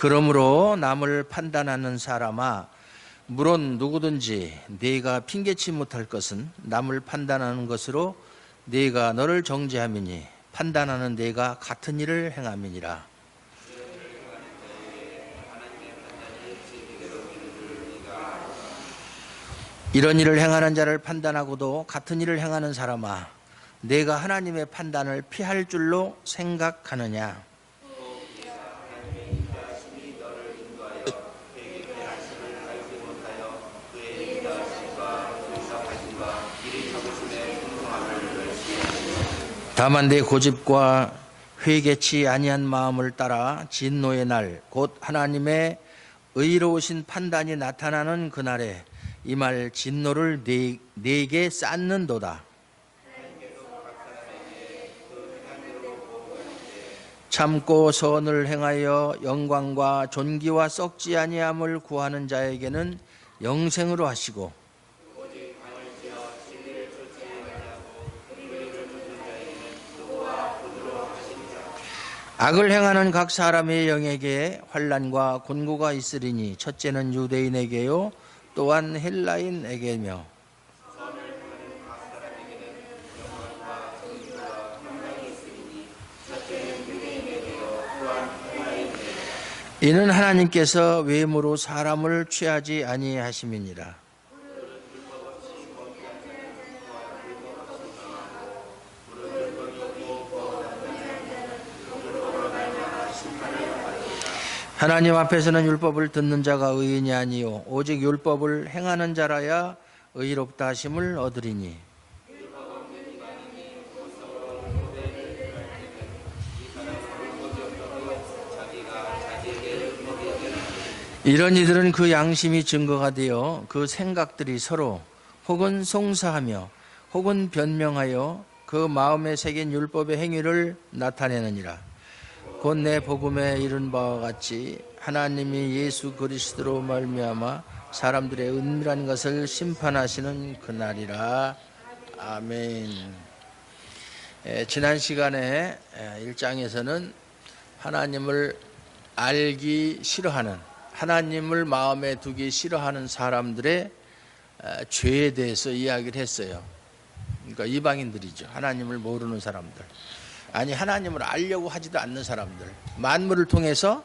그러므로 남을 판단하는 사람아, 물론 누구든지 네가 핑계치 못할 것은 남을 판단하는 것으로 네가 너를 정죄함이니 판단하는 네가 같은 일을 행함이니라. 이런 일을 행하는 자를 판단하고도 같은 일을 행하는 사람아, 네가 하나님의 판단을 피할 줄로 생각하느냐? 다만 내 고집과 회개치 아니한 마음을 따라 진노의 날, 곧 하나님의 의로우신 판단이 나타나는 그날에 이 말 진노를 네게 쌓는도다. 참고 선을 행하여 영광과 존귀와 썩지 아니함을 구하는 자에게는 영생으로 하시고, 악을 행하는 각 사람의 영에게 환난과 곤고가 있으리니 첫째는 유대인에게요 또한 헬라인에게며, 이는 하나님께서 외모로 사람을 취하지 아니하심이니라. 하나님 앞에서는 율법을 듣는 자가 의인이 아니요 오직 율법을 행하는 자라야 의롭다 하심을 얻으리니, 이런 이들은 그 양심이 증거가 되어 그 생각들이 서로 혹은 송사하며 혹은 변명하여 그 마음에 새긴 율법의 행위를 나타내느니라. 곧 내 복음에 이른 바와 같이 하나님이 예수 그리스도로 말미암아 사람들의 은밀한 것을 심판하시는 그날이라. 아멘. 지난 시간에 1장에서는 하나님을 알기 싫어하는, 하나님을 마음에 두기 싫어하는 사람들의 죄에 대해서 이야기를 했어요. 그러니까 이방인들이죠. 하나님을 모르는 사람들. 아니, 하나님을 알려고 하지도 않는 사람들. 만물을 통해서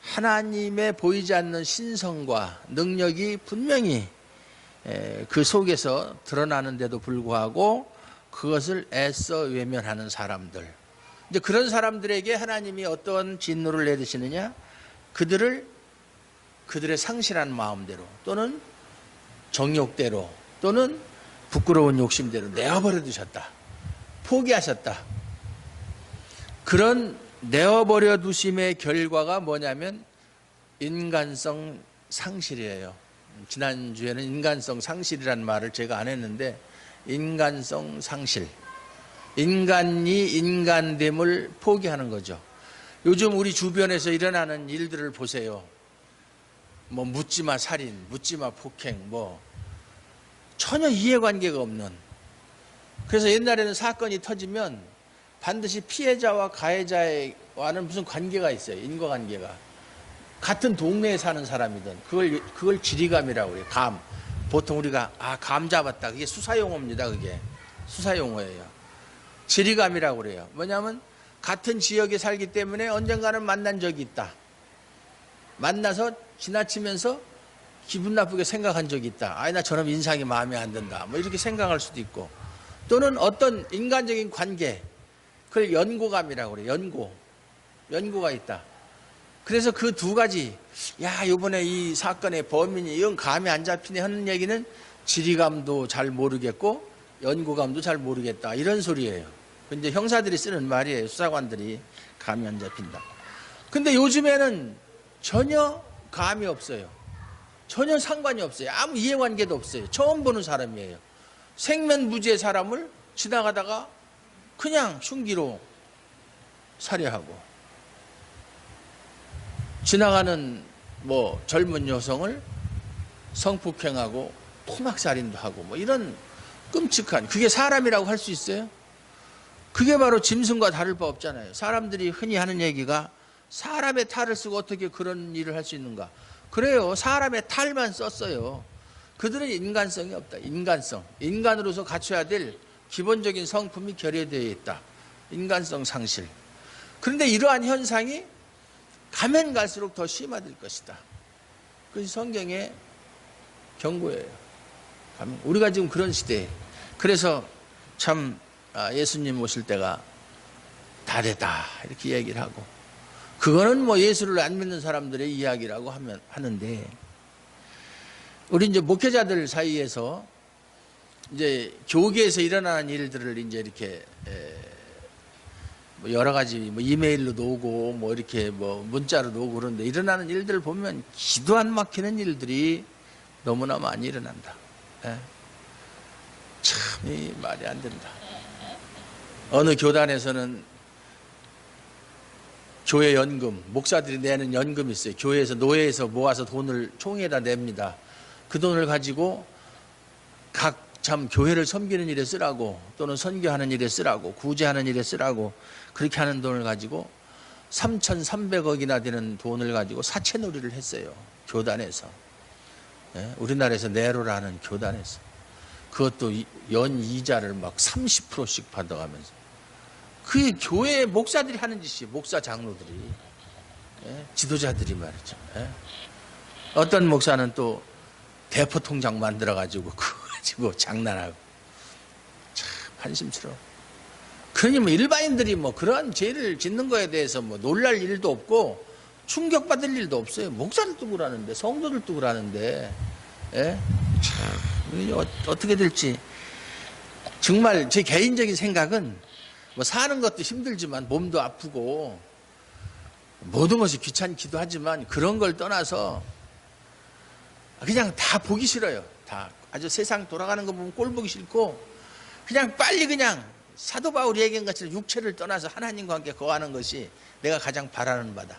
하나님의 보이지 않는 신성과 능력이 분명히 그 속에서 드러나는데도 불구하고 그것을 애써 외면하는 사람들. 이제 그런 사람들에게 하나님이 어떤 진노를 내리시느냐? 그들의 상실한 마음대로 또는 정욕대로 또는 부끄러운 욕심대로 내어버려 두셨다. 포기하셨다. 그런 내어버려 두심의 결과가 뭐냐면 인간성 상실이에요. 지난주에는 인간성 상실이라는 말을 제가 안 했는데, 인간성 상실. 인간이 인간됨을 포기하는 거죠. 요즘 우리 주변에서 일어나는 일들을 보세요. 뭐 묻지마 살인, 묻지마 폭행, 뭐 전혀 이해관계가 없는. 그래서 옛날에는 사건이 터지면 반드시 피해자와 가해자와는 무슨 관계가 있어요. 인과관계가. 같은 동네에 사는 사람이든 그걸 지리감이라고 해요. 감. 보통 우리가 감 잡았다. 그게 수사용어입니다. 그게 수사용어예요. 지리감이라고 그래요. 뭐냐면 같은 지역에 살기 때문에 언젠가는 만난 적이 있다. 만나서 지나치면서 기분 나쁘게 생각한 적이 있다. 나 저놈 인상이 마음에 안 든다. 뭐 이렇게 생각할 수도 있고, 또는 어떤 인간적인 관계, 그걸 연고감이라고 그래요. 연고가 있다. 그래서 그 두 가지, 이번에 이 사건의 범인이 이건 감이 안 잡히네 하는 얘기는 지리감도 잘 모르겠고 연고감도 잘 모르겠다, 이런 소리예요. 근데 형사들이 쓰는 말이에요. 수사관들이 감이 안 잡힌다. 근데 요즘에는 전혀 감이 없어요. 전혀 상관이 없어요. 아무 이해관계도 없어요. 처음 보는 사람이에요. 생면부지의 사람을 지나가다가 그냥 흉기로 살해하고, 지나가는 뭐 젊은 여성을 성폭행하고 토막살인도 하고, 뭐 이런 끔찍한, 그게 사람이라고 할 수 있어요? 그게 바로 짐승과 다를 바 없잖아요. 사람들이 흔히 하는 얘기가 사람의 탈을 쓰고 어떻게 그런 일을 할 수 있는가? 그래요. 사람의 탈만 썼어요. 그들은 인간성이 없다. 인간성. 인간으로서 갖춰야 될 기본적인 성품이 결여되어 있다. 인간성 상실. 그런데 이러한 현상이 가면 갈수록 더 심화될 것이다. 그것이 성경의 경고예요. 우리가 지금 그런 시대에. 그래서 참 예수님 오실 때가 다 됐다 이렇게 얘기를 하고, 그거는 뭐 예수를 안 믿는 사람들의 이야기라고 하는데, 우리 이제 목회자들 사이에서 이제 교계에서 일어나는 일들을 이제 이렇게 뭐 여러 가지 뭐 이메일로도 오고 뭐 이렇게 뭐 문자로도 오고 그런데, 일어나는 일들을 보면 기도 안 막히는 일들이 너무나 많이 일어난다. 참 이 말이 안 된다. 어느 교단에서는 교회 연금, 목사들이 내는 연금이 있어요. 교회에서 노예에서 모아서 돈을 총회에다 냅니다. 그 돈을 가지고 각 참 교회를 섬기는 일에 쓰라고, 또는 선교하는 일에 쓰라고, 구제하는 일에 쓰라고, 그렇게 하는 돈을 가지고 3,300억이나 되는 돈을 가지고 사채놀이를 했어요. 교단에서. 우리나라에서 네로라는 교단에서. 그것도 연 이자를 막 30%씩 받아가면서. 그게 교회 목사들이 하는 짓이에요. 목사 장로들이. 지도자들이 말이죠. 어떤 목사는 또 대포 통장 만들어가지고 그거 가지고 장난하고. 참 한심스러워. 그러니 뭐 일반인들이 뭐 그런 죄를 짓는 거에 대해서 뭐 놀랄 일도 없고 충격받을 일도 없어요. 목사들도 그러는데, 성도들도 그러는데. 참 어떻게 될지. 정말 제 개인적인 생각은 뭐 사는 것도 힘들지만 몸도 아프고 모든 것이 귀찮기도 하지만, 그런 걸 떠나서 그냥 다 보기 싫어요. 다 아주 세상 돌아가는 거 보면 꼴 보기 싫고, 그냥 빨리 그냥 사도 바울이 얘기한 것처럼 육체를 떠나서 하나님과 함께 거하는 것이 내가 가장 바라는 바다.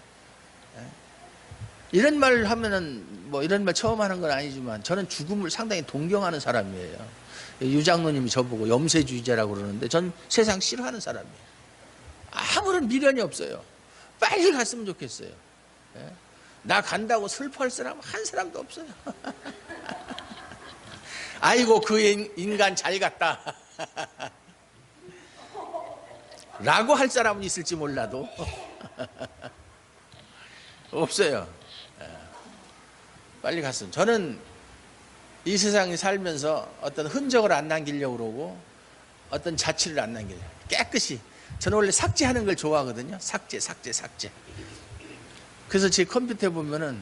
이런 말을 하면은 뭐 이런 말 처음 하는 건 아니지만, 저는 죽음을 상당히 동경하는 사람이에요. 유장로님이 저보고 염세주의자라고 그러는데, 전 세상 싫어하는 사람이에요. 아무런 미련이 없어요. 빨리 갔으면 좋겠어요. 나 간다고 슬퍼할 사람 한 사람도 없어요. 아이고 그 인간 잘 갔다 라고 할 사람은 있을지 몰라도 없어요. 빨리 갔으면. 저는 이 세상에 살면서 어떤 흔적을 안 남기려고 그러고, 어떤 자취를 안 남기려고, 깨끗이. 저는 원래 삭제하는 걸 좋아하거든요. 삭제. 그래서 제 컴퓨터에 보면은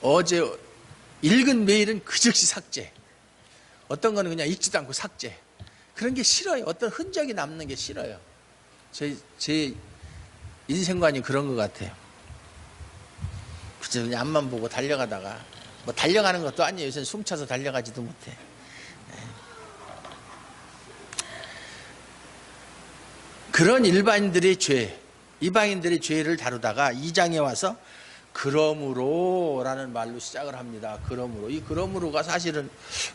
어제 읽은 메일은 그 즉시 삭제, 어떤 거는 그냥 읽지도 않고 삭제. 그런 게 싫어요. 어떤 흔적이 남는 게 싫어요. 제 인생관이 그런 것 같아요. 그냥 앞만 보고 달려가다가, 뭐 달려가는 것도 아니에요. 요새는 숨차서 달려가지도 못해. 그런 일반인들의 죄, 이방인들의 죄를 다루다가 2장에 와서 그러므로 라는 말로 시작을 합니다. 그러므로. 이 그러므로가 사실은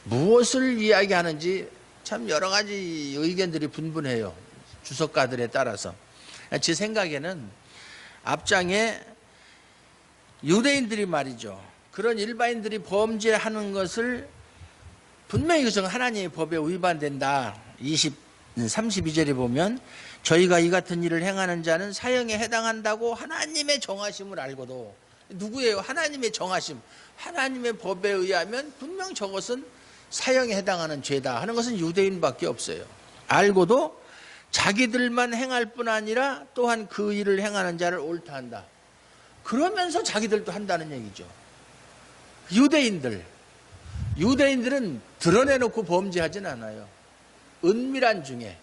무엇을 이야기하는지 참 여러 가지 의견들이 분분해요. 주석가들에 따라서. 제 생각에는 앞장에 유대인들이 말이죠, 그런 일반인들이 범죄하는 것을 분명히 그저 하나님의 법에 위반된다. 32절에 보면 저희가 이 같은 일을 행하는 자는 사형에 해당한다고 하나님의 정하심을 알고도, 누구예요? 하나님의 정하심, 하나님의 법에 의하면 분명 저것은 사형에 해당하는 죄다 하는 것은 유대인밖에 없어요. 알고도 자기들만 행할 뿐 아니라 또한 그 일을 행하는 자를 옳다 한다. 그러면서 자기들도 한다는 얘기죠. 유대인들은 드러내놓고 범죄하진 않아요. 은밀한 중에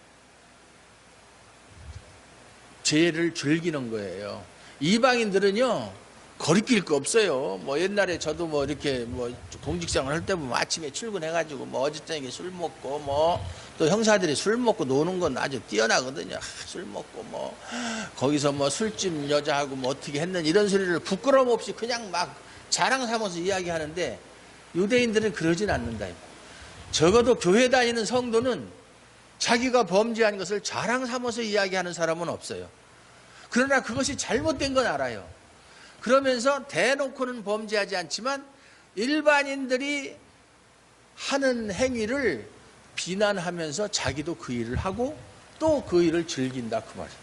죄를 즐기는 거예요. 이방인들은요, 거리낄 거 없어요. 뭐 옛날에 저도 뭐 이렇게 뭐 공직생활 할 때 보면 아침에 출근해가지고 뭐 어제 저녁에 술 먹고, 뭐 또 형사들이 술 먹고 노는 건 아주 뛰어나거든요. 술 먹고 뭐 거기서 뭐 술집 여자하고 뭐 어떻게 했는지 이런 소리를 부끄러움 없이 그냥 막 자랑 삼아서 이야기하는데, 유대인들은 그러진 않는다. 적어도 교회 다니는 성도는 자기가 범죄한 것을 자랑 삼아서 이야기하는 사람은 없어요. 그러나 그것이 잘못된 건 알아요. 그러면서 대놓고는 범죄하지 않지만 일반인들이 하는 행위를 비난하면서 자기도 그 일을 하고 또 그 일을 즐긴다 그 말이에요.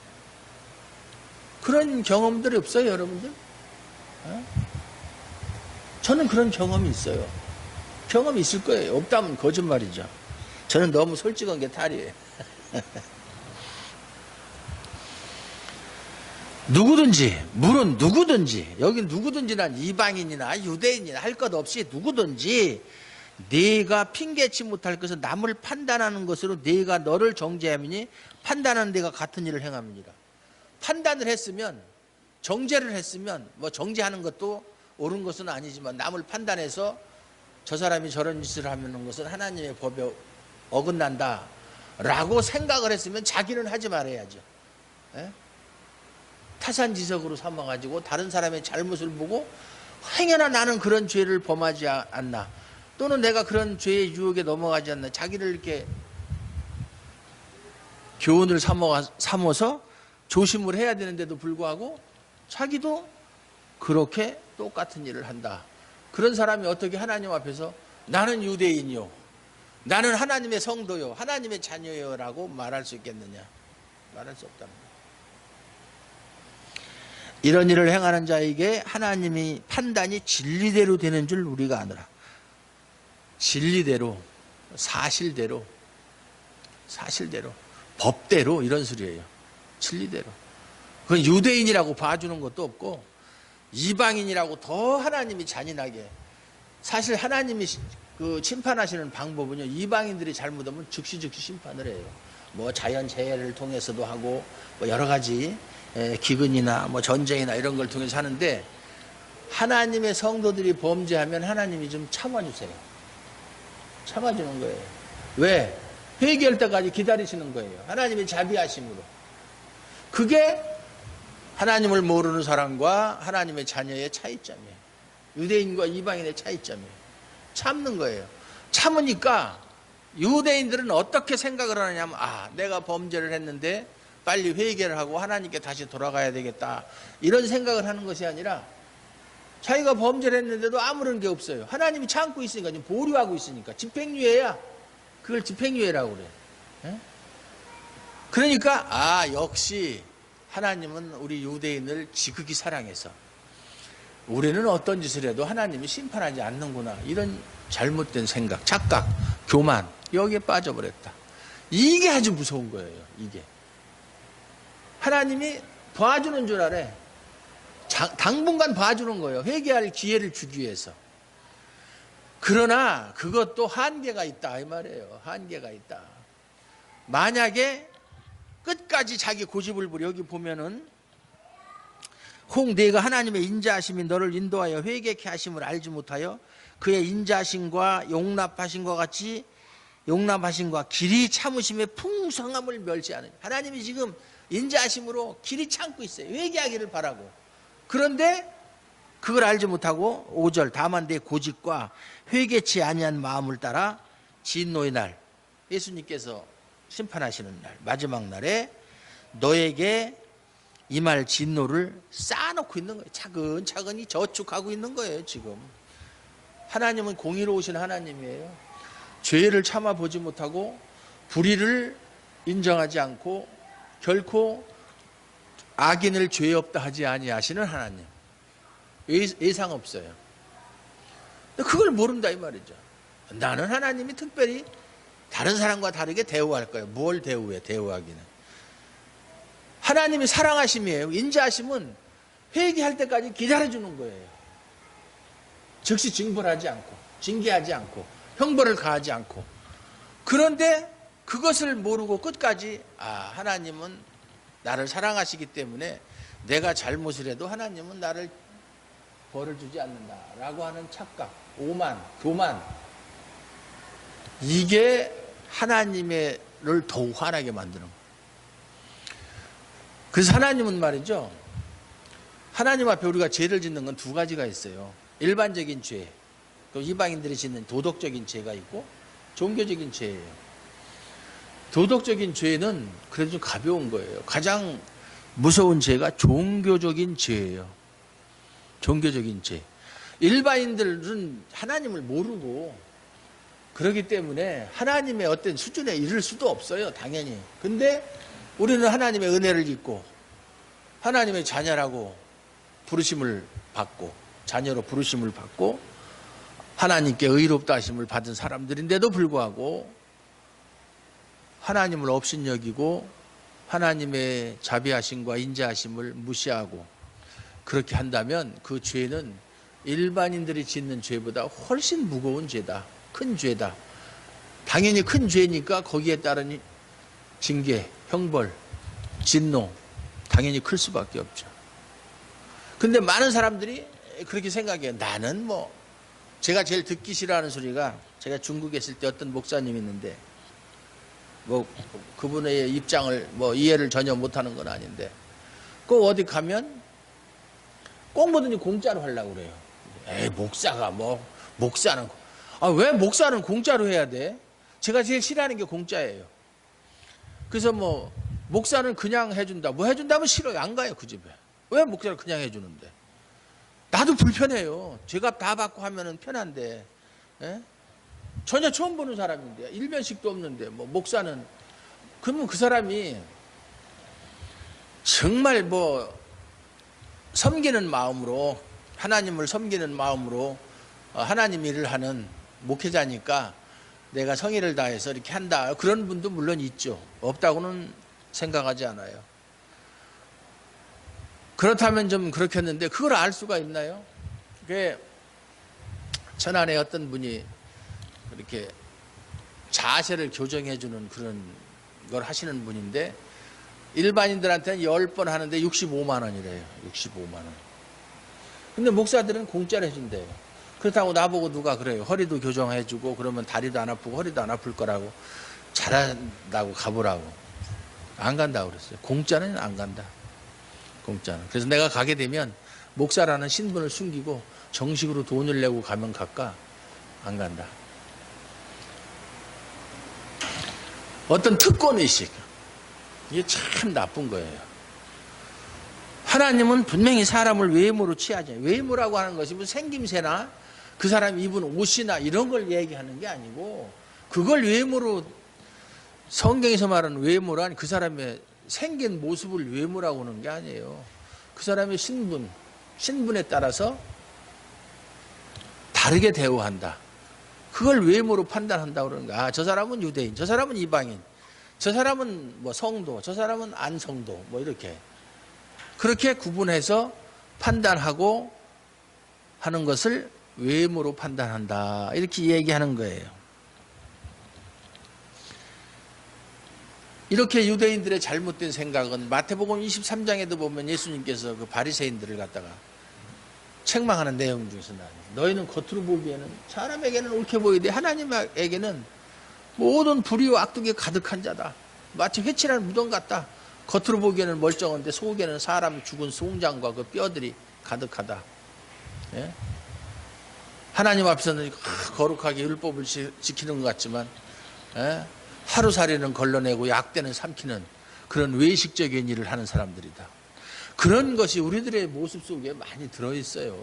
그런 경험들이 없어요, 여러분들? 저는 그런 경험이 있어요. 경험이 있을 거예요. 없다면 거짓말이죠. 저는 너무 솔직한 게 탈이에요. 누구든지, 물은 누구든지, 여기 누구든지 난 이방인이나 유대인이나 할 것 없이 누구든지 네가 핑계치 못할 것은 남을 판단하는 것으로 네가 너를 정죄하미니 판단하는 데가 같은 일을 행함이니라. 판단을 했으면, 정죄를 했으면, 뭐 정죄하는 것도 옳은 것은 아니지만 남을 판단해서 저 사람이 저런 짓을 하는 것은 하나님의 법에 어긋난다 라고 생각을 했으면 자기는 하지 말아야죠. 예? 타산지석으로 삼아가지고 다른 사람의 잘못을 보고 행여나 나는 그런 죄를 범하지 않나, 또는 내가 그런 죄의 유혹에 넘어가지 않나, 자기를 이렇게 교훈을 삼아서 조심을 해야 되는데도 불구하고 자기도 그렇게 똑같은 일을 한다. 그런 사람이 어떻게 하나님 앞에서 나는 유대인이요, 나는 하나님의 성도요, 하나님의 자녀요 라고 말할 수 있겠느냐? 말할 수 없다는 거예요. 이런 일을 행하는 자에게 하나님이 판단이 진리대로 되는 줄 우리가 아느라. 진리대로, 사실대로, 법대로, 이런 소리예요. 진리대로. 그건 유대인이라고 봐주는 것도 없고 이방인이라고 더 하나님이 잔인하게. 사실 하나님이 그 심판하시는 방법은요, 이방인들이 잘못하면 즉시 심판을 해요. 뭐 자연재해를 통해서도 하고 뭐 여러 가지 기근이나 뭐 전쟁이나 이런 걸 통해서 하는데, 하나님의 성도들이 범죄하면 하나님이 좀 참아주세요. 참아주는 거예요. 왜? 회개할 때까지 기다리시는 거예요. 하나님의 자비하심으로. 그게 하나님을 모르는 사람과 하나님의 자녀의 차이점이에요. 유대인과 이방인의 차이점이에요. 참는 거예요. 참으니까 유대인들은 어떻게 생각을 하느냐면, 아, 내가 범죄를 했는데 빨리 회개를 하고 하나님께 다시 돌아가야 되겠다, 이런 생각을 하는 것이 아니라 자기가 범죄를 했는데도 아무런 게 없어요. 하나님이 참고 있으니까, 지금 보류하고 있으니까. 집행유예야. 그걸 집행유예라고 그래요. 예? 그러니까 아, 역시 하나님은 우리 유대인을 지극히 사랑해서 우리는 어떤 짓을 해도 하나님이 심판하지 않는구나, 이런 잘못된 생각, 착각, 교만, 여기에 빠져버렸다. 이게 아주 무서운 거예요. 이게 하나님이 봐주는 줄 알아. 당분간 봐주는 거예요. 회개할 기회를 주기 위해서. 그러나 그것도 한계가 있다 이 말이에요. 한계가 있다. 만약에 끝까지 자기 고집을 부려, 여기 보면은 혹 네가 하나님의 인자하심이 너를 인도하여 회개케 하심을 알지 못하여 그의 인자하심과 용납하심과 길이 참으심의 풍성함을 멸시하는. 하나님이 지금 인자하심으로 길이 참고 있어요. 회개하기를 바라고. 그런데 그걸 알지 못하고 5절 다만 내 고집과 회개치 아니한 마음을 따라 진노의 날, 예수님께서 심판하시는 날, 마지막 날에 너에게 임할 진노를 쌓아놓고 있는 거예요. 차근차근히 저축하고 있는 거예요. 지금 하나님은 공의로우신 하나님이에요. 죄를 참아보지 못하고 불의를 인정하지 않고 결코 악인을 죄 없다 하지 아니하시는 하나님. 예상 없어요. 그걸 모른다 이 말이죠. 나는 하나님이 특별히 다른 사람과 다르게 대우할 거예요. 뭘 대우해? 대우하기는. 하나님이 사랑하심이에요. 인자하심은 회개할 때까지 기다려주는 거예요. 즉시 징벌하지 않고, 징계하지 않고, 형벌을 가하지 않고. 그런데 그것을 모르고 끝까지 하나님은 나를 사랑하시기 때문에 내가 잘못을 해도 하나님은 나를 벌을 주지 않는다라고 하는 착각, 오만, 교만, 이게 하나님을 더욱 화나게 만드는 거예요. 그래서 하나님은 말이죠, 하나님 앞에 우리가 죄를 짓는 건 두 가지가 있어요. 일반적인 죄, 또 이방인들이 짓는 도덕적인 죄가 있고 종교적인 죄예요. 도덕적인 죄는 그래도 좀 가벼운 거예요. 가장 무서운 죄가 종교적인 죄예요. 종교적인 죄. 일반인들은 하나님을 모르고 그렇기 때문에 하나님의 어떤 수준에 이를 수도 없어요. 당연히. 근데 우리는 하나님의 은혜를 입고 하나님의 자녀라고 부르심을 받고 자녀로 부르심을 받고 하나님께 의롭다 하심을 받은 사람들인데도 불구하고 하나님을 업신여기고 하나님의 자비하심과 인자하심을 무시하고 그렇게 한다면 그 죄는 일반인들이 짓는 죄보다 훨씬 무거운 죄다. 큰 죄다. 당연히 큰 죄니까 거기에 따른 징계, 형벌, 진노 당연히 클 수밖에 없죠. 근데 많은 사람들이 그렇게 생각해요. 나는 뭐 제가 제일 듣기 싫어하는 소리가 제가 중국에 있을 때 어떤 목사님이 있는데 뭐 그분의 입장을 뭐 이해를 전혀 못하는 건 아닌데 꼭 어디 가면 꼭 뭐든지 공짜로 하려고 그래요. 에이 목사가 뭐 목사는 왜 목사는 공짜로 해야 돼? 제가 제일 싫어하는 게 공짜예요. 그래서 뭐 목사는 그냥 해준다. 뭐 해준다면 싫어요. 안 가요 그 집에. 왜 목사를 그냥 해주는데? 나도 불편해요. 죄값 다 받고 하면은 편한데, 예? 전혀 처음 보는 사람인데 일면식도 없는데 뭐 목사는 그러면 그 사람이 정말 뭐 섬기는 마음으로 하나님을 섬기는 마음으로 하나님 일을 하는 목회자니까 내가 성의를 다해서 이렇게 한다. 그런 분도 물론 있죠. 없다고는 생각하지 않아요. 그렇다면 좀 그렇겠는데 그걸 알 수가 있나요? 그게 천안에 어떤 분이 이렇게 자세를 교정해 주는 그런 걸 하시는 분인데 일반인들한테는 10번 하는데 65만 원이래요. 65만 원. 근데 목사들은 공짜로 해준대요. 그렇다고 나보고 누가 그래요. 허리도 교정해 주고 그러면 다리도 안 아프고 허리도 안 아플 거라고 잘한다고 가보라고. 안 간다고 그랬어요. 공짜는 안 간다. 공짜는. 그래서 내가 가게 되면 목사라는 신분을 숨기고 정식으로 돈을 내고 가면 갈까? 안 간다. 어떤 특권의식. 이게 참 나쁜 거예요. 하나님은 분명히 사람을 외모로 취하지 않아요. 외모라고 하는 것이 무슨 생김새나 그 사람이 입은 옷이나 이런 걸 얘기하는 게 아니고 그걸 외모로 성경에서 말하는 외모란 그 사람의 생긴 모습을 외모라고 하는 게 아니에요. 그 사람의 신분에 따라서 다르게 대우한다. 그걸 외모로 판단한다고 그러는 거야. 저 사람은 유대인, 저 사람은 이방인, 저 사람은 뭐 성도, 저 사람은 안 성도, 뭐 이렇게. 그렇게 구분해서 판단하고 하는 것을 외모로 판단한다. 이렇게 얘기하는 거예요. 이렇게 유대인들의 잘못된 생각은 마태복음 23장에도 보면 예수님께서 그 바리새인들을 갖다가 책망하는 내용 중에서 나와요. 너희는 겉으로 보기에는 사람에게는 옳게 보이되 하나님에게는 모든 불의와 악독이 가득한 자다. 마치 회칠한 무덤 같다. 겉으로 보기에는 멀쩡한데 속에는 사람 죽은 송장과 그 뼈들이 가득하다. 예? 하나님 앞에서는 거룩하게 율법을 지키는 것 같지만 예? 하루살이는 걸러내고 약대는 삼키는 그런 외식적인 일을 하는 사람들이다. 그런 것이 우리들의 모습 속에 많이 들어있어요.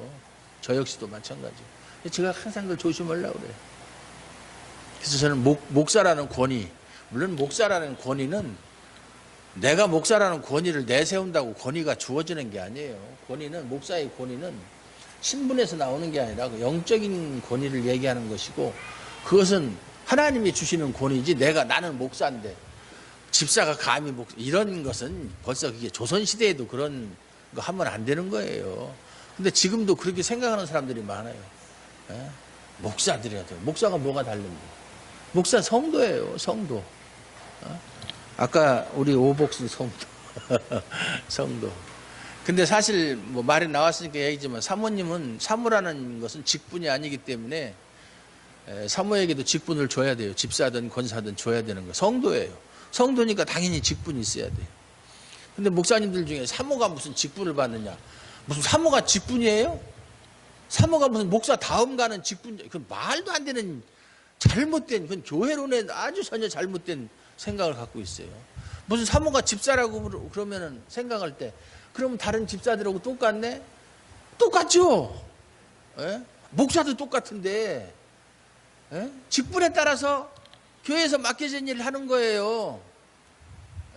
저 역시도 마찬가지. 제가 항상 그걸 조심하려고 그래요. 그래서 저는 목사라는 권위, 물론 목사라는 권위는 내가 목사라는 권위를 내세운다고 권위가 주어지는 게 아니에요. 권위는, 목사의 권위는 신분에서 나오는 게 아니라 영적인 권위를 얘기하는 것이고 그것은 하나님이 주시는 권위지 나는 목사인데 집사가 감히 이런 것은 벌써 그게 조선시대에도 그런 거 하면 안 되는 거예요. 근데 지금도 그렇게 생각하는 사람들이 많아요. 예? 목사들이야 돼요. 목사가 뭐가 다른데? 목사 성도예요. 성도. 아까 우리 오복수 성도. 성도. 근데 사실 뭐 말이 나왔으니까 얘기지만 사모님은 사모라는 것은 직분이 아니기 때문에 사모에게도 직분을 줘야 돼요. 집사든 권사든 줘야 되는 거. 성도예요. 성도니까 당연히 직분이 있어야 돼요. 근데 목사님들 중에 사모가 무슨 직분을 받느냐? 무슨 사모가 직분이에요? 사모가 무슨 목사 다음 가는 직분? 그 말도 안 되는 잘못된, 그건 교회론에 아주 전혀 잘못된 생각을 갖고 있어요. 무슨 사모가 집사라고 그러면은 생각할 때, 그러면 다른 집사들하고 똑같네? 똑같죠? 예? 목사도 똑같은데, 예? 직분에 따라서 교회에서 맡겨진 일을 하는 거예요.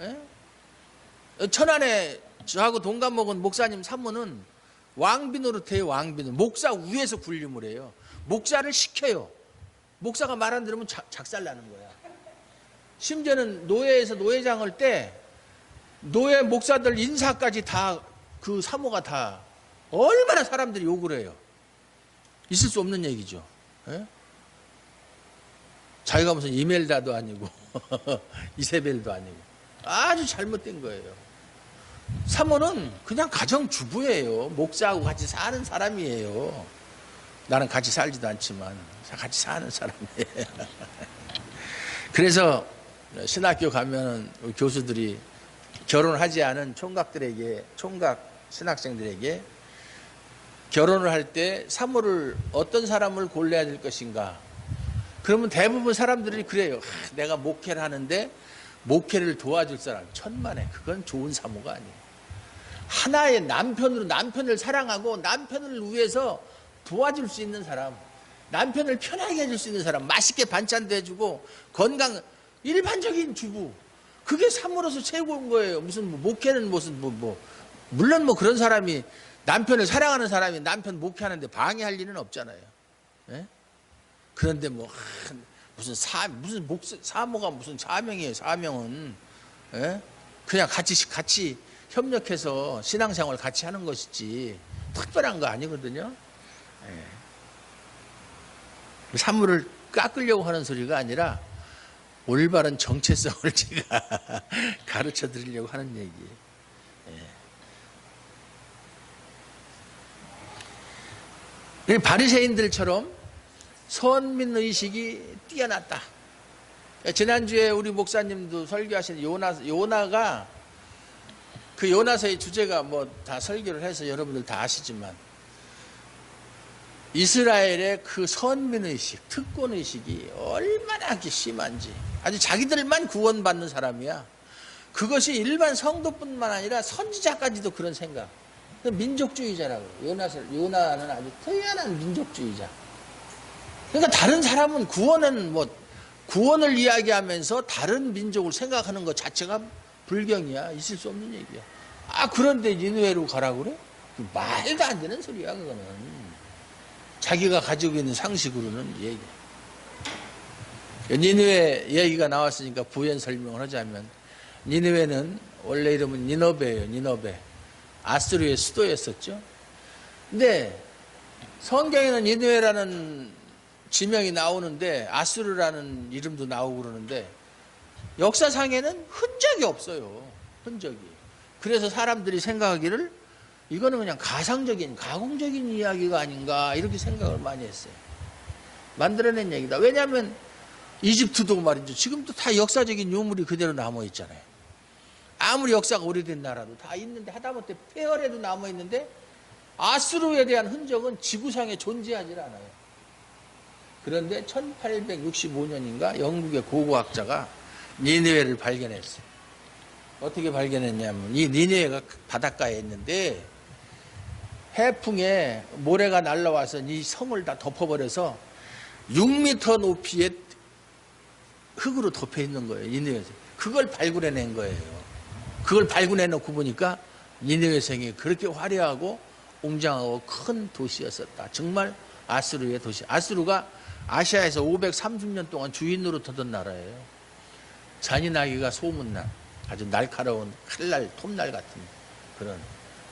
예? 천안에 저하고 동갑 먹은 목사님 사모는 왕비 노릇해요. 왕비 노릇. 목사 위에서 군림을 해요. 목사를 시켜요. 목사가 말 안 들으면 작살나는 거야. 심지어는 노예에서 노예장 할 때 노예 목사들 인사까지 다 그 사모가 다 얼마나 사람들이 욕을 해요. 있을 수 없는 얘기죠. 예? 자기가 무슨 이멜다도 아니고 이세벨도 아니고 아주 잘못된 거예요. 사모는 그냥 가정주부예요. 목사하고 같이 사는 사람이에요. 나는 같이 살지도 않지만 같이 사는 사람이에요. 그래서 신학교 가면은 교수들이 결혼하지 않은 총각 신학생들에게 결혼을 할 때 사모를 어떤 사람을 골라야 될 것인가? 그러면 대부분 사람들이 그래요. 내가 목회를 하는데 목회를 도와줄 사람 천만에, 그건 좋은 사모가 아니에요. 하나의 남편을 사랑하고 남편을 위해서 도와줄 수 있는 사람, 남편을 편하게 해줄 수 있는 사람, 맛있게 반찬도 해주고 건강, 일반적인 주부, 그게 사모로서 최고인 거예요. 무슨 목회는 무슨 물론 그런 사람이, 남편을 사랑하는 사람이 남편 목회하는데 방해할 리는 없잖아요. 예? 그런데 무슨 사모가 무슨 사명이에요. 사명은 예? 그냥 같이 협력해서 신앙생활 같이 하는 것이지 특별한 거 아니거든요. 예. 사모를 깎으려고 하는 소리가 아니라 올바른 정체성을 제가 가르쳐 드리려고 하는 얘기예요. 예. 바리새인들처럼 선민의식이 뛰어났다. 지난주에 우리 목사님도 설교하신 요나가, 그 요나서의 주제가 다 설교를 해서 여러분들 다 아시지만, 이스라엘의 그 선민의식, 특권의식이 얼마나 심한지, 아주 자기들만 구원받는 사람이야. 그것이 일반 성도뿐만 아니라 선지자까지도 그런 생각. 민족주의자라고. 요나는 아주 특이한 민족주의자. 그러니까 다른 사람은 구원을 이야기하면서 다른 민족을 생각하는 것 자체가 불경이야. 있을 수 없는 얘기야. 그런데 니느웨로 가라고 그래? 말도 안 되는 소리야, 그거는. 자기가 가지고 있는 상식으로는 얘기야. 니느웨 얘기가 나왔으니까 부연 설명을 하자면, 니느웨는 원래 이름은 니너베예요. 니너베. 아수르의 수도였었죠. 근데 성경에는 니느웨라는 지명이 나오는데 아수르라는 이름도 나오고 그러는데 역사상에는 흔적이 없어요. 흔적이. 그래서 사람들이 생각하기를 이거는 그냥 가공적인 이야기가 아닌가 이렇게 생각을 많이 했어요. 만들어낸 얘기다. 왜냐하면 이집트도 말이죠. 지금도 다 역사적인 유물이 그대로 남아있잖아요. 아무리 역사가 오래된 나라도 다 있는데, 하다못해 폐허에도 남아있는데 아수르에 대한 흔적은 지구상에 존재하지 않아요. 그런데 1865년인가 영국의 고고학자가 니느웨를 발견했어요. 어떻게 발견했냐면, 이 니느웨가 바닷가에 있는데 해풍에 모래가 날라와서 이 성을 다 덮어버려서 6m 높이의 흙으로 덮여 있는 거예요. 니느웨에서. 그걸 발굴해낸 거예요. 그걸 발굴해놓고 보니까 니느웨 성이 그렇게 화려하고 웅장하고 큰 도시였었다. 정말 아수르의 도시. 아수르가 아시아에서 530년 동안 주인 노릇하던 나라예요. 잔인하기가 소문난 아주 날카로운 칼날, 톱날 같은 그런.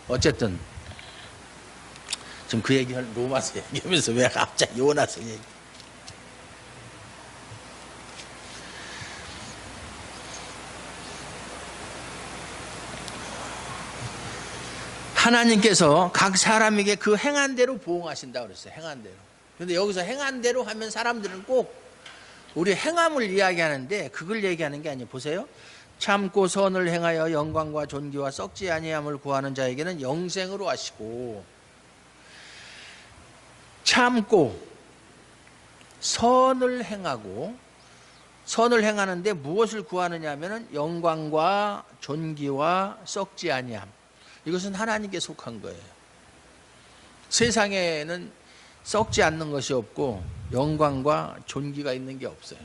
어쨌든 지금 그 얘기 로마서 얘기하면서 왜 갑자기 요나서 얘기. 하나님께서 각 사람에게 그 행한 대로 보응하신다고 그랬어요. 행한 대로. 그런데 여기서 행한 대로 하면 사람들은 꼭 우리 행함을 이야기하는데 그걸 얘기하는 게 아니에요. 보세요. 참고 선을 행하여 영광과 존귀와 썩지 아니함을 구하는 자에게는 영생으로 하시고, 참고 선을 행하고 선을 행하는데 무엇을 구하느냐 하면은 영광과 존귀와 썩지 아니함. 이것은 하나님께 속한 거예요. 세상에는 썩지 않는 것이 없고 영광과 존귀가 있는 게 없어요.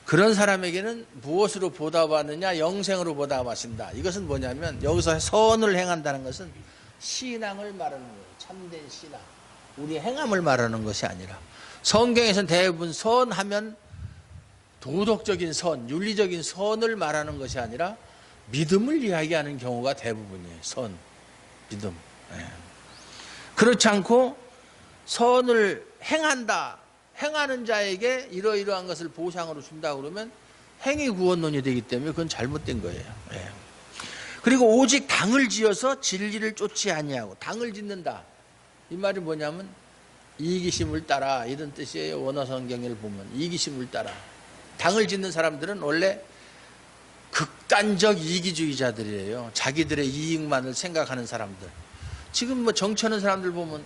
그런 사람에게는 무엇으로 보답하느냐? 영생으로 보답하신다. 이것은 뭐냐면 여기서 선을 행한다는 것은 신앙을 말하는 거예요. 참된 신앙. 우리 행함을 말하는 것이 아니라, 성경에서는 대부분 선하면 도덕적인 선, 윤리적인 선을 말하는 것이 아니라 믿음을 이야기하는 경우가 대부분이에요. 선, 믿음. 그렇지 않고 선을 행한다, 행하는 자에게 이러이러한 것을 보상으로 준다 그러면 행위 구원론이 되기 때문에 그건 잘못된 거예요. 그리고 오직 당을 지어서 진리를 쫓지 아니하고, 당을 짓는다, 이 말이 뭐냐면 이기심을 따라, 이런 뜻이에요. 원어 성경을 보면 이기심을 따라. 당을 짓는 사람들은 원래 극단적 이기주의자들이에요. 자기들의 이익만을 생각하는 사람들. 지금 뭐 정치하는 사람들 보면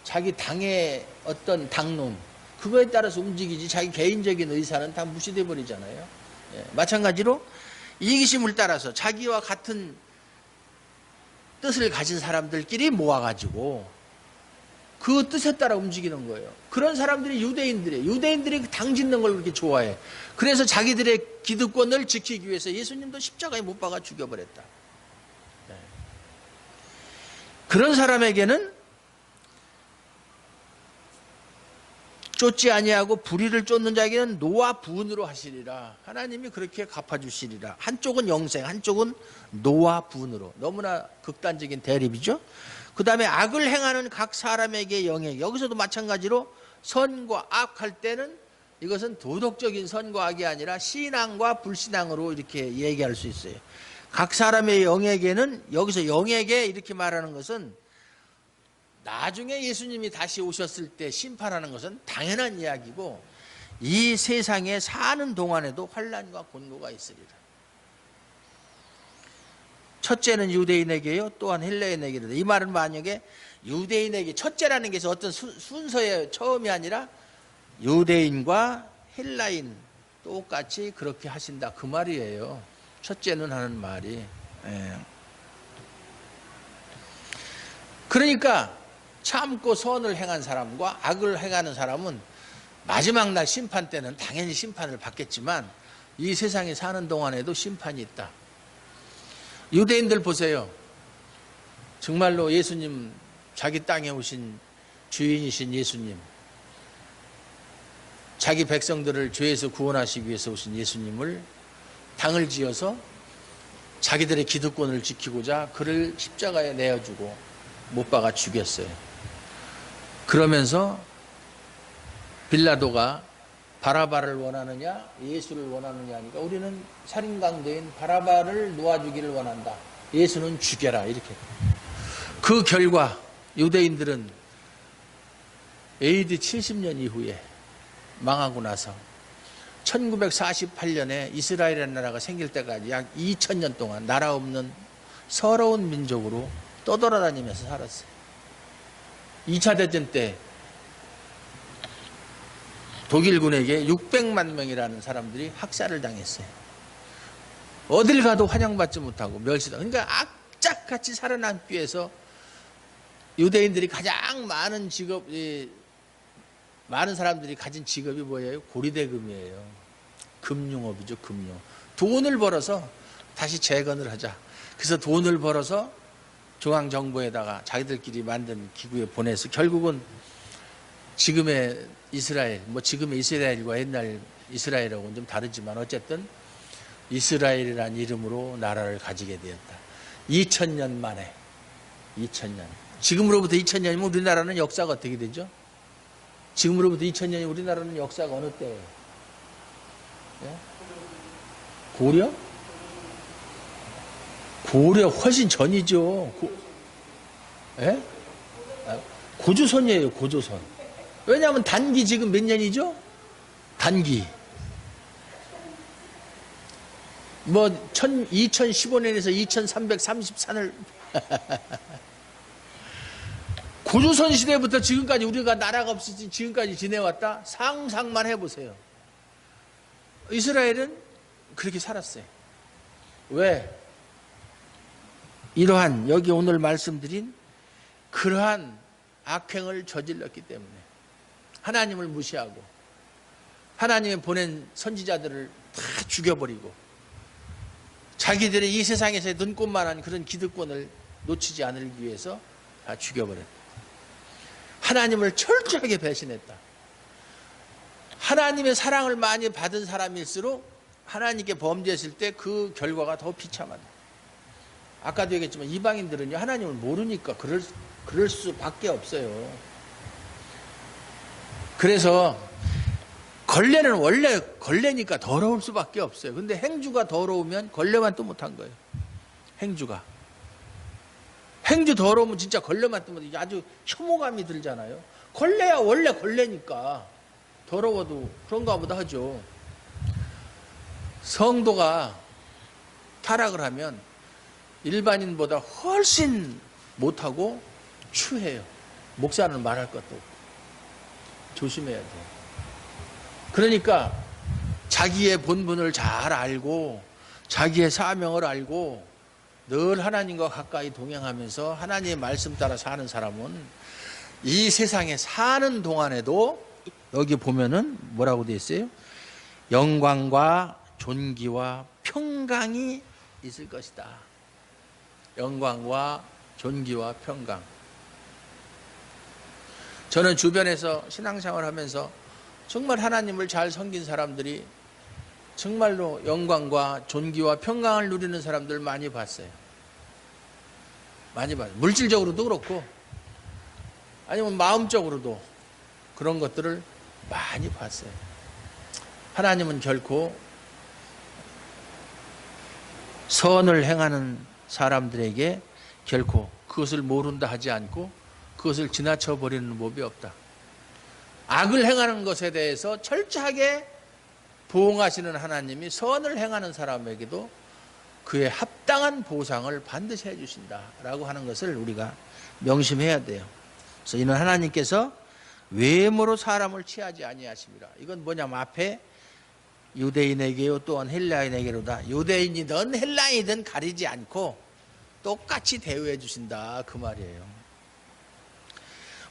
자기 당의 어떤 당론, 그거에 따라서 움직이지 자기 개인적인 의사는 다 무시돼 버리잖아요. 마찬가지로 이기심을 따라서 자기와 같은 뜻을 가진 사람들끼리 모아가지고 그 뜻에 따라 움직이는 거예요. 그런 사람들이 유대인들이에요. 유대인들이 당 짓는 걸 그렇게 좋아해. 그래서 자기들의 기득권을 지키기 위해서 예수님도 십자가에 못 박아 죽여버렸다. 그런 사람에게는 쫓지 아니하고 불의를 쫓는 자에게는 노와 분으로 하시리라. 하나님이 그렇게 갚아주시리라. 한쪽은 영생, 한쪽은 노와 분으로. 너무나 극단적인 대립이죠. 그 다음에 악을 행하는 각 사람에게 영향. 여기서도 마찬가지로 선과 악 할 때는 이것은 도덕적인 선과 악이 아니라 신앙과 불신앙으로 이렇게 얘기할 수 있어요. 각 사람의 영에게는, 여기서 영에게 이렇게 말하는 것은 나중에 예수님이 다시 오셨을 때 심판하는 것은 당연한 이야기고, 이 세상에 사는 동안에도 환난과 곤고가 있으리라. 첫째는 유대인에게요, 또한 헬라인에게로. 이 말은 만약에 유대인에게 첫째라는 게 어떤 순서의 처음이 아니라 유대인과 헬라인 똑같이 그렇게 하신다, 그 말이에요. 첫째는 하는 말이. 그러니까 참고 선을 행한 사람과 악을 행하는 사람은 마지막 날 심판 때는 당연히 심판을 받겠지만 이 세상에 사는 동안에도 심판이 있다. 유대인들 보세요. 정말로 예수님, 자기 땅에 오신 주인이신 예수님, 자기 백성들을 죄에서 구원하시기 위해서 오신 예수님을 당을 지어서 자기들의 기득권을 지키고자 그를 십자가에 내어주고 못 박아 죽였어요. 그러면서 빌라도가 바라바를 원하느냐 예수를 원하느냐 하니까 우리는 살인강도인 바라바를 놓아주기를 원한다, 예수는 죽여라, 이렇게. 그 결과 유대인들은 AD 70년 이후에 망하고 나서 1948년에 이스라엘이라는 나라가 생길 때까지 약 2000년 동안 나라 없는 서러운 민족으로 떠돌아다니면서 살았어요. 2차 대전 때 독일군에게 600만 명이라는 사람들이 학살을 당했어요. 어딜 가도 환영받지 못하고 멸시당. 그러니까 악착같이 살아남기 위해서 유대인들이 가장 많은 직업, 많은 사람들이 가진 직업이 뭐예요? 고리대금이에요. 금융업이죠, 금융. 돈을 벌어서 다시 재건을 하자. 그래서 돈을 벌어서 중앙정부에다가 자기들끼리 만든 기구에 보내서 결국은 지금의 이스라엘, 뭐 지금의 이스라엘과 옛날 이스라엘하고는 좀 다르지만 어쨌든 이스라엘이라는 이름으로 나라를 가지게 되었다. 2000년 만에. 2000년. 지금으로부터 2000년이면 우리나라는 역사가 어떻게 되죠? 지금으로부터 2000년이 우리나라는 역사가 어느 때예요? 예? 고려? 고려 훨씬 전이죠. 예? 고조선이에요, 고조선. 왜냐하면 단기 지금 몇 년이죠? 단기. 뭐 2015년에서 2334년 고조선 시대부터 지금까지 우리가 나라가 없이 지금까지 지내왔다? 상상만 해보세요. 이스라엘은 그렇게 살았어요. 왜? 이러한 여기 오늘 말씀드린 그러한 악행을 저질렀기 때문에 하나님을 무시하고 하나님이 보낸 선지자들을 다 죽여버리고 자기들의 이 세상에서의 눈꽃만한 그런 기득권을 놓치지 않기 위해서 다 죽여버렸다. 하나님을 철저하게 배신했다. 하나님의 사랑을 많이 받은 사람일수록 하나님께 범죄했을 때 그 결과가 더 비참하다. 아까도 얘기했지만 이방인들은요 하나님을 모르니까 그럴 수밖에 없어요. 그래서 걸레는 원래 걸레니까 더러울 수밖에 없어요. 근데 행주가 더러우면 걸레만 또 못한 거예요. 행주 더러우면 진짜 걸레만 뜨면 아주 혐오감이 들잖아요. 걸레야 원래 걸레니까 더러워도 그런가 보다 하죠. 성도가 타락을 하면 일반인보다 훨씬 못하고 추해요. 목사는 말할 것도 없고 조심해야 돼요. 그러니까 자기의 본분을 잘 알고 자기의 사명을 알고 늘 하나님과 가까이 동행하면서 하나님의 말씀 따라 사는 사람은 이 세상에 사는 동안에도 여기 보면은 뭐라고 되어 있어요? 영광과 존귀와 평강이 있을 것이다. 영광과 존귀와 평강. 저는 주변에서 신앙생활 하면서 정말 하나님을 잘 섬긴 사람들이 정말로 영광과 존귀와 평강을 누리는 사람들 많이 봤어요. 많이 봤어요. 물질적으로도 그렇고 아니면 마음적으로도 그런 것들을 많이 봤어요. 하나님은 결코 선을 행하는 사람들에게 결코 그것을 모른다 하지 않고 그것을 지나쳐 버리는 법이 없다. 악을 행하는 것에 대해서 철저하게 보응하시는 하나님이 선을 행하는 사람에게도 그의 합당한 보상을 반드시 해주신다라고 하는 것을 우리가 명심해야 돼요. 그래서 이는 하나님께서 외모로 사람을 취하지 아니하심이라. 이건 뭐냐면 앞에 유대인에게요 또한 헬라인에게로다. 유대인이든 헬라인이든 가리지 않고 똑같이 대우해 주신다 그 말이에요.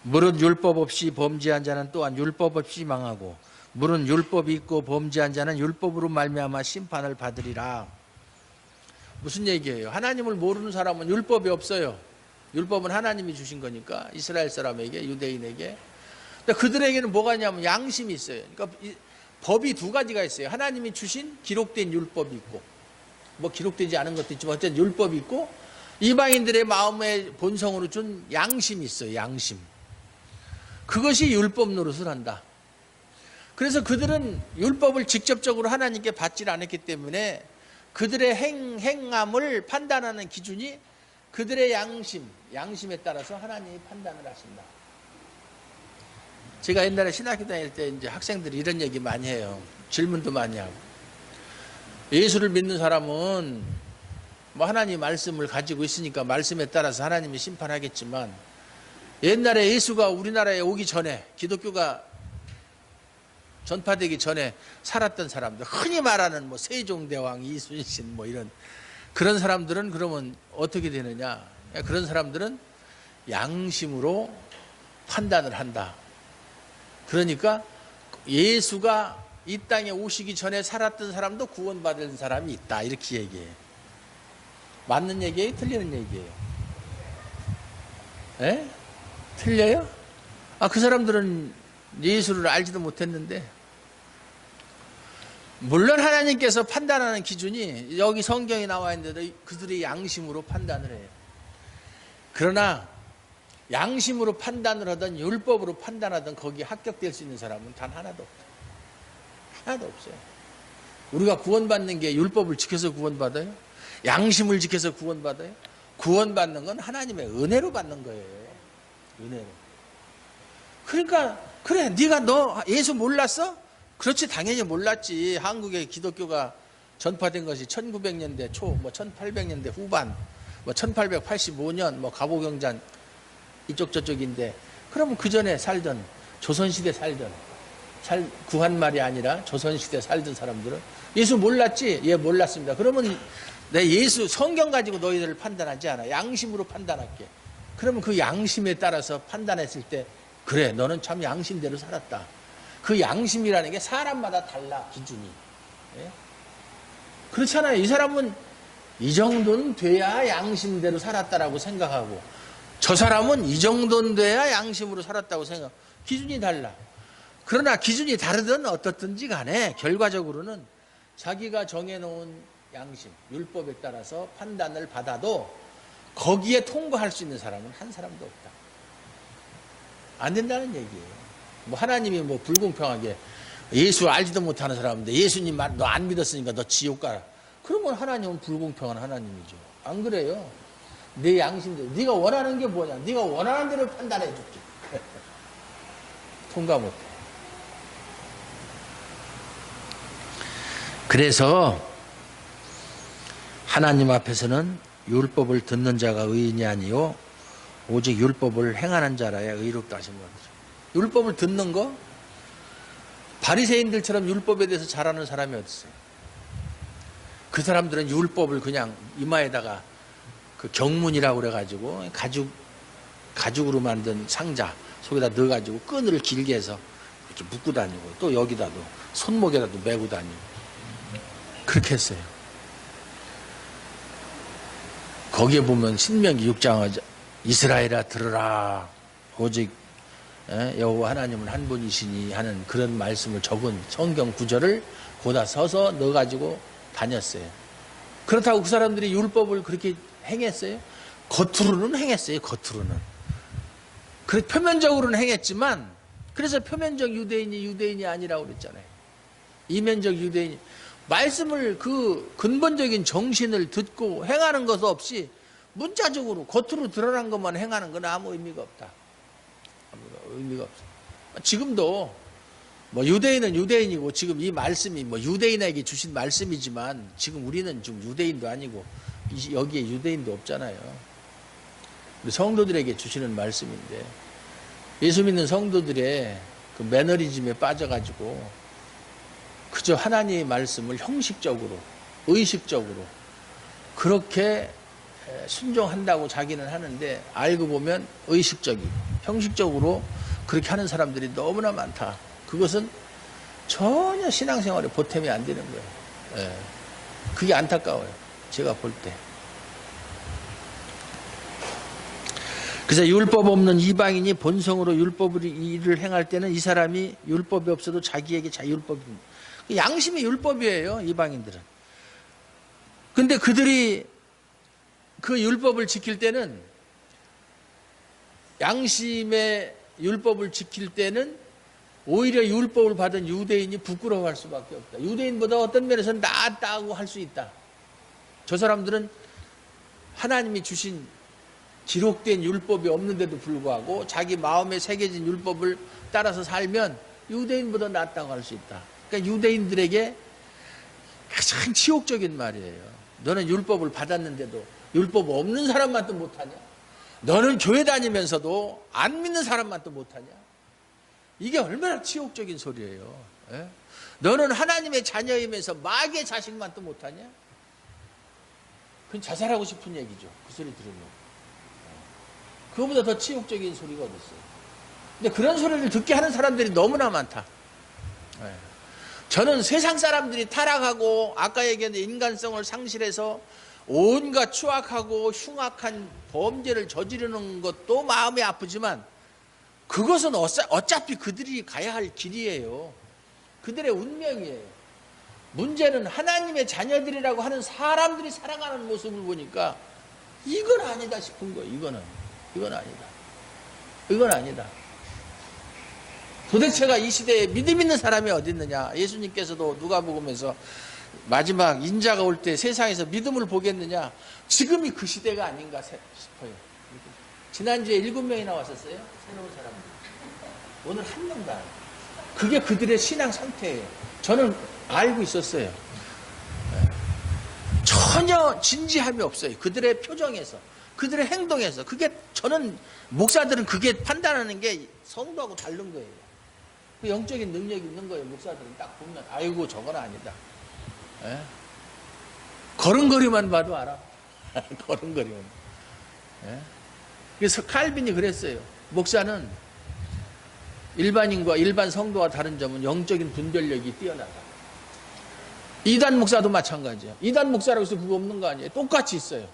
물은 율법 없이 범죄한 자는 또한 율법 없이 망하고 물은 율법이 있고 범죄한 자는 율법으로 말미암아 심판을 받으리라. 무슨 얘기예요? 하나님을 모르는 사람은 율법이 없어요. 율법은 하나님이 주신 거니까 이스라엘 사람에게 유대인에게. 근데 그들에게는 뭐가 있냐면 양심이 있어요. 그러니까 법이 두 가지가 있어요. 하나님이 주신 기록된 율법이 있고 뭐 기록되지 않은 것도 있지만 어쨌든 율법이 있고 이방인들의 마음의 본성으로 준 양심이 있어요. 양심. 그것이 율법 노릇을 한다. 그래서 그들은 율법을 직접적으로 하나님께 받질 않았기 때문에 그들의 행함을 판단하는 기준이 그들의 양심에 따라서 하나님이 판단을 하신다. 제가 옛날에 신학교 다닐 때 이제 학생들이 이런 얘기 많이 해요. 질문도 많이 하고. 예수를 믿는 사람은 뭐 하나님 말씀을 가지고 있으니까 말씀에 따라서 하나님이 심판하겠지만 옛날에 예수가 우리나라에 오기 전에 기독교가 전파되기 전에 살았던 사람들 흔히 말하는 뭐 세종대왕 이순신 뭐 이런 그런 사람들은 그러면 어떻게 되느냐? 그런 사람들은 양심으로 판단을 한다. 그러니까 예수가 이 땅에 오시기 전에 살았던 사람도 구원받은 사람이 있다 이렇게 얘기해요. 맞는 얘기예요? 틀리는 얘기예요? 에? 틀려요? 그 사람들은 예수를 알지도 못했는데 물론 하나님께서 판단하는 기준이 여기 성경에 나와 있는데도 그들의 양심으로 판단을 해요. 그러나 양심으로 판단을 하든 율법으로 판단하든 거기에 합격될 수 있는 사람은 단 하나도 없어요. 하나도 없어요. 우리가 구원받는 게 율법을 지켜서 구원받아요? 양심을 지켜서 구원받아요? 구원받는 건 하나님의 은혜로 받는 거예요. 은혜로. 그러니까 그래 네가 너 예수 몰랐어? 그렇지 당연히 몰랐지. 한국의 기독교가 전파된 것이 1900년대 초, 뭐 1800년대 후반, 뭐 1885년 뭐 갑오경잔 이쪽 저쪽인데 그러면 그 전에 살던 조선시대 살던 구한 말이 아니라 조선시대 살던 사람들은 예수 몰랐지? 예, 몰랐습니다. 그러면 내 예수 성경 가지고 너희들을 판단하지 않아. 양심으로 판단할게. 그러면 그 양심에 따라서 판단했을 때 그래, 너는 참 양심대로 살았다. 그 양심이라는 게 사람마다 달라, 기준이. 예? 그렇잖아요. 이 사람은 이 정도는 돼야 양심대로 살았다라고 생각하고, 저 사람은 이 정도는 돼야 양심으로 살았다고 생각. 기준이 달라. 그러나 기준이 다르든 어떻든지 간에 결과적으로는 자기가 정해놓은 양심, 율법에 따라서 판단을 받아도 거기에 통과할 수 있는 사람은 한 사람도 없다. 안 된다는 얘기예요. 뭐 하나님이 뭐 불공평하게 예수 알지도 못하는 사람인데 예수님 말 너 안 믿었으니까 너 지옥 가라. 그러면 하나님은 불공평한 하나님이죠. 안 그래요? 내 양심대로 네가 원하는 게 뭐냐? 네가 원하는 대로 판단해 줄게. 통과 못해. 그래서 하나님 앞에서는 율법을 듣는 자가 의인이 아니요 오직 율법을 행하는 자라야 의롭다 하신 거죠. 율법을 듣는 거, 바리새인들처럼 율법에 대해서 잘하는 사람이 어디 있어요? 그 사람들은 율법을 그냥 이마에다가 그 경문이라고 그래가지고 가죽으로 만든 상자 속에다 넣어가지고 끈을 길게 해서 이렇게 묶고 다니고, 또 여기다도 손목에다도 메고 다니고 그렇게 했어요. 거기에 보면 신명기 6장 이스라엘아 들으라 오직 여호와 하나님은 한 분이시니 하는 그런 말씀을 적은 성경 구절을 거기다 서서 넣어가지고 다녔어요. 그렇다고 그 사람들이 율법을 그렇게 행했어요? 겉으로는 행했어요. 겉으로는. 표면적으로는 행했지만, 그래서 표면적 유대인이 유대인이 아니라고 그랬잖아요. 이면적 유대인이. 말씀을 그 근본적인 정신을 듣고 행하는 것 없이 문자적으로 겉으로 드러난 것만 행하는 건 아무 의미가 없다. 의미가 없어. 지금도 뭐 유대인은 유대인이고, 지금 이 말씀이 뭐 유대인에게 주신 말씀이지만 지금 우리는 좀 유대인도 아니고 여기에 유대인도 없잖아요. 우리 성도들에게 주시는 말씀인데, 예수 믿는 성도들의 그 매너리즘에 빠져가지고 그저 하나님의 말씀을 형식적으로, 의식적으로 그렇게 순종한다고 자기는 하는데, 알고 보면 의식적이고 형식적으로 그렇게 하는 사람들이 너무나 많다. 그것은 전혀 신앙생활에 보탬이 안 되는 거예요. 예. 그게 안타까워요. 제가 볼 때. 그래서 율법 없는 이방인이 본성으로 율법을 일을 행할 때는 이 사람이 율법이 없어도 자기에게 율법입니다. 양심이 율법이에요, 이방인들은. 근데 그들이 그 율법을 지킬 때는, 양심의 율법을 지킬 때는 오히려 율법을 받은 유대인이 부끄러워할 수밖에 없다. 유대인보다 어떤 면에서는 낫다고 할 수 있다. 저 사람들은 하나님이 주신 기록된 율법이 없는데도 불구하고 자기 마음에 새겨진 율법을 따라서 살면 유대인보다 낫다고 할 수 있다. 그러니까 유대인들에게 가장 치욕적인 말이에요. 너는 율법을 받았는데도 율법 없는 사람만 또 못하냐? 너는 교회 다니면서도 안 믿는 사람만 또 못하냐? 이게 얼마나 치욕적인 소리예요. 예? 너는 하나님의 자녀이면서 마귀의 자식만 또 못하냐? 그건 자살하고 싶은 얘기죠. 그 소리 들으면. 그거보다 더 치욕적인 소리가 어디 있어요. 근데 그런 소리를 듣게 하는 사람들이 너무나 많다. 예. 저는 세상 사람들이 타락하고 아까 얘기한 인간성을 상실해서 온갖 추악하고 흉악한 범죄를 저지르는 것도 마음이 아프지만, 그것은 어차피 그들이 가야 할 길이에요. 그들의 운명이에요. 문제는 하나님의 자녀들이라고 하는 사람들이 살아가는 모습을 보니까 이건 아니다 싶은 거예요. 이건 아니다. 이건 아니다. 도대체가 이 시대에 믿음 있는 사람이 어디 있느냐? 예수님께서도 누가복음에서 마지막 인자가 올 때 세상에서 믿음을 보겠느냐? 지금이 그 시대가 아닌가 싶어요. 지난주에 7명이나 왔었어요. 새로운 사람들. 오늘 한 명도 안 와요. 그게 그들의 신앙 상태예요. 저는 알고 있었어요. 전혀 진지함이 없어요. 그들의 표정에서, 그들의 행동에서. 그게, 저는 목사들은 그게 판단하는 게 성도하고 다른 거예요. 그 영적인 능력이 있는 거예요. 목사들은 딱 보면 아이고 저건 아니다. 예? 걸음걸이만 봐도 알아. 걸음걸이만. 예? 그래서 칼빈이 그랬어요. 목사는 일반인과 일반 성도와 다른 점은 영적인 분별력이 뛰어나다. 이단 목사도 마찬가지예요. 이단 목사라고 해서 그거 없는 거 아니에요. 똑같이 있어요.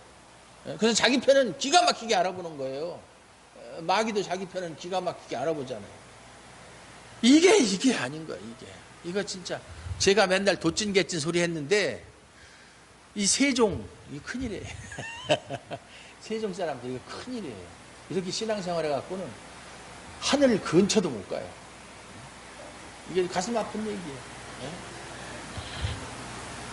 그래서 자기 편은 기가 막히게 알아보는 거예요. 마귀도 자기 편은 기가 막히게 알아보잖아요. 이게 아닌 거예요. 이거 진짜 제가 맨날 도찐 개찐 소리 했는데 이 세종 이 큰일이에요. 세종 사람들 이거 큰일이에요. 이렇게 신앙생활 해갖고는 하늘 근처도 못 가요. 이게 가슴 아픈 얘기예요.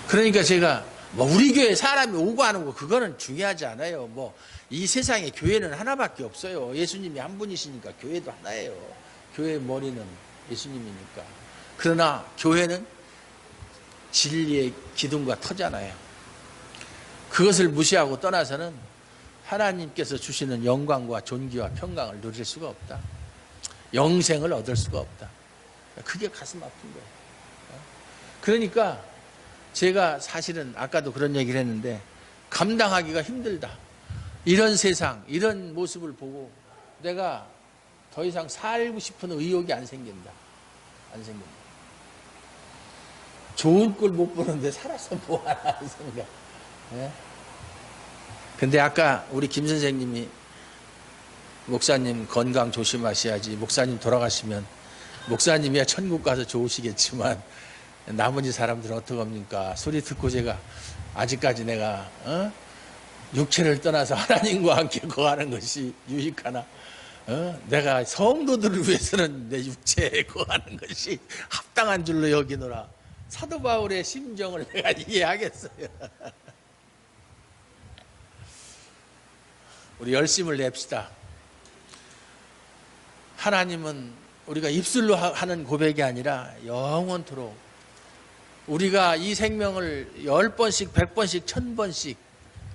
그러니까 제가 뭐 우리 교회 사람이 오고 안 오고 그거는 중요하지 않아요. 뭐 이 세상에 교회는 하나밖에 없어요. 예수님이 한 분이시니까 교회도 하나예요. 교회의 머리는 예수님이니까. 그러나 교회는 진리의 기둥과 터잖아요. 그것을 무시하고 떠나서는 하나님께서 주시는 영광과 존귀와 평강을 누릴 수가 없다. 영생을 얻을 수가 없다. 그게 가슴 아픈 거예요. 그러니까 제가 사실은 아까도 그런 얘기를 했는데 감당하기가 힘들다. 이런 세상, 이런 모습을 보고 내가 더 이상 살고 싶은 의욕이 안 생긴다. 안 생긴다. 좋은 꼴 못 보는데 살아서 뭐하나 하는 생각. 예? 근데 아까 우리 김 선생님이 목사님 건강 조심하셔야지. 목사님 돌아가시면 목사님이야 천국 가서 좋으시겠지만 나머지 사람들은 어떡합니까? 소리 듣고 제가 아직까지 내가 육체를 떠나서 하나님과 함께 거하는 것이 유익하나? 내가 성도들을 위해서는 내 육체에 거하는 것이 합당한 줄로 여기노라. 사도 바울의 심정을 내가 이해하겠어요. 우리 열심을 냅시다. 하나님은 우리가 입술로 하는 고백이 아니라 영원토록 우리가 이 생명을 10번씩 100번씩 1000번씩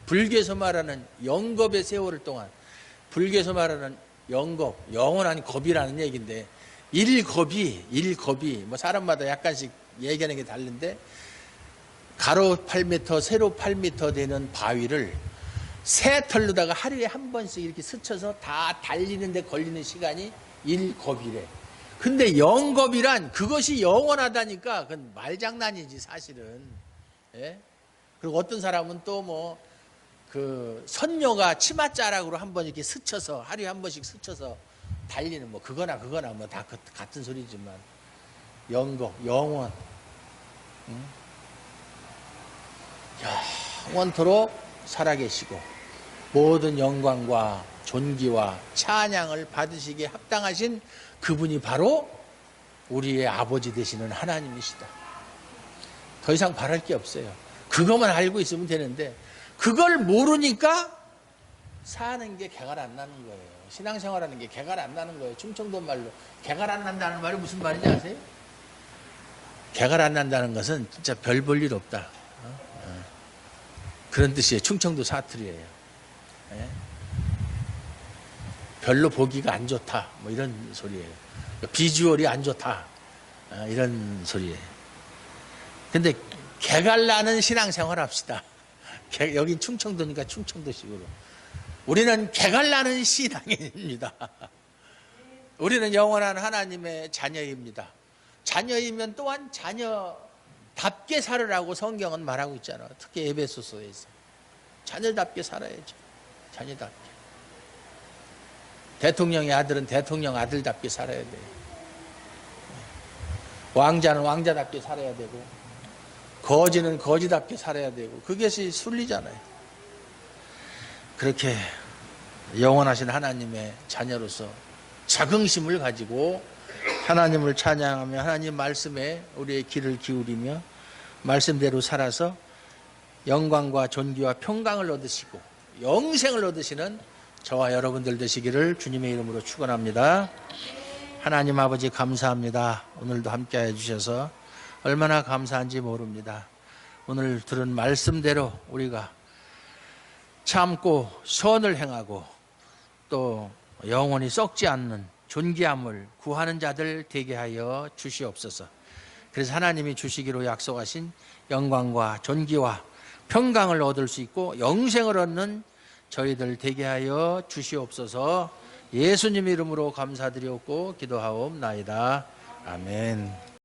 불교에서 말하는 영겁의 세월을 동안 불교에서 말하는 영겁, 영원한 겁이라는 얘기인데 일겁이 뭐 사람마다 약간씩 얘기하는 게 다른데 가로 8m, 세로 8m 되는 바위를 새 털로다가 하루에 한 번씩 이렇게 스쳐서 다 달리는데 걸리는 시간이 1겁이래. 근데 영겁이란 그것이 영원하다니까 그건 말장난이지 사실은. 예? 그리고 어떤 사람은 또 뭐 그 선녀가 치맛자락으로 한 번 이렇게 스쳐서 하루에 한 번씩 스쳐서 달리는 뭐 그거나 뭐 다 같은 소리지만 영겁, 영원. 영원토록 살아계시고 모든 영광과 존귀와 찬양을 받으시기에 합당하신 그분이 바로 우리의 아버지 되시는 하나님이시다. 더 이상 바랄 게 없어요. 그것만 알고 있으면 되는데 그걸 모르니까 사는 게 개가 안 나는 거예요. 신앙생활하는 게 개가 안 나는 거예요. 충청도 말로 개가 안 난다는 말이 무슨 말인지 아세요? 개가 안 난다는 것은 진짜 별 볼 일 없다. 그런 뜻이에요. 충청도 사투리예요. 예? 별로 보기가 안 좋다. 뭐 이런 소리예요. 비주얼이 안 좋다. 이런 소리예요. 근데 개갈나는 신앙생활 합시다. 여긴 충청도니까 충청도식으로. 우리는 개갈나는 신앙인입니다. 우리는 영원한 하나님의 자녀입니다. 자녀이면 또한 자녀답게 살으라고 성경은 말하고 있잖아요. 특히 에베소서에서. 자녀답게 살아야죠. 자녀답게. 대통령의 아들은 대통령 아들답게 살아야 돼요. 왕자는 왕자답게 살아야 되고 거지는 거지답게 살아야 되고 그것이 순리잖아요. 그렇게 영원하신 하나님의 자녀로서 자긍심을 가지고 하나님을 찬양하며 하나님 말씀에 우리의 귀를 기울이며 말씀대로 살아서 영광과 존귀와 평강을 얻으시고 영생을 얻으시는 저와 여러분들 되시기를 주님의 이름으로 축원합니다. 하나님 아버지 감사합니다. 오늘도 함께해 주셔서 얼마나 감사한지 모릅니다. 오늘 들은 말씀대로 우리가 참고 선을 행하고 또 영원히 썩지 않는 존귀함을 구하는 자들 되게 하여 주시옵소서. 그래서 하나님이 주시기로 약속하신 영광과 존귀와 평강을 얻을 수 있고 영생을 얻는 저희들 되게 하여 주시옵소서. 예수님 이름으로 감사드리옵고 기도하옵나이다. 아멘.